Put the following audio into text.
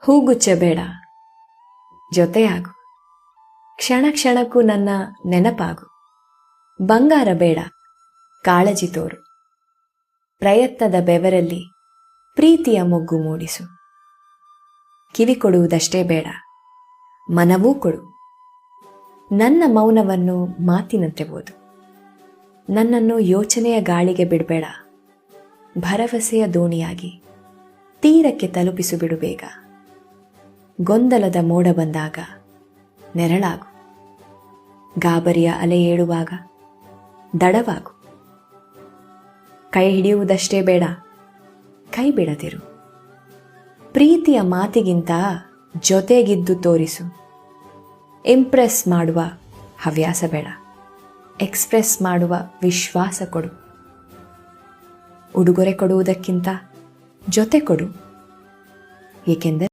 ಹೂಗುಚ್ಚ ಬೇಡ, ಜೊತೆಯಾಗು. ಕ್ಷಣ ಕ್ಷಣಕ್ಕೂ ನನ್ನ ನೆನಪಾಗು. ಬಂಗಾರ ಬೇಡ, ಕಾಳಜಿ ತೋರು. ಪ್ರಯತ್ನದ ಬೆವರಲ್ಲಿ ಪ್ರೀತಿಯ ಮೊಗ್ಗು ಮೂಡಿಸು. ಕಿವಿ ಕೊಡುವುದಷ್ಟೇ ಬೇಡ, ಮನವೂ ಕೊಡು. ನನ್ನ ಮೌನವನ್ನು ಮಾತಿನಂತೆ ಓದು. ನನ್ನನ್ನು ಯೋಚನೆಯ ಗಾಳಿಗೆ ಬಿಡಬೇಡ, ಭರವಸೆಯ ದೋಣಿಯಾಗಿ ತೀರಕ್ಕೆ ತಲುಪಿಸು ಬಿಡು ಬೇಗ. ಗೊಂದಲದ ಮೋಡ ಬಂದಾಗ ನೆರಳಾಗು. ಗಾಬರಿಯ ಅಲೆ ಏಳುವಾಗ ದಡವಾಗು. ಕೈ ಹಿಡಿಯುವುದಷ್ಟೇ ಬೇಡ, ಕೈ ಬಿಡದಿರು. ಪ್ರೀತಿಯ ಮಾತಿಗಿಂತ ಜೊತೆಗಿದ್ದು ತೋರಿಸು. ಇಂಪ್ರೆಸ್ ಮಾಡುವ ಹವ್ಯಾಸ ಬೇಡ, ಎಕ್ಸ್ಪ್ರೆಸ್ ಮಾಡುವ ವಿಶ್ವಾಸ ಕೊಡು. ಉಡುಗೊರೆ ಕೊಡುವುದಕ್ಕಿಂತ ಜೊತೆ ಕೊಡು, ಏಕೆಂದರೆ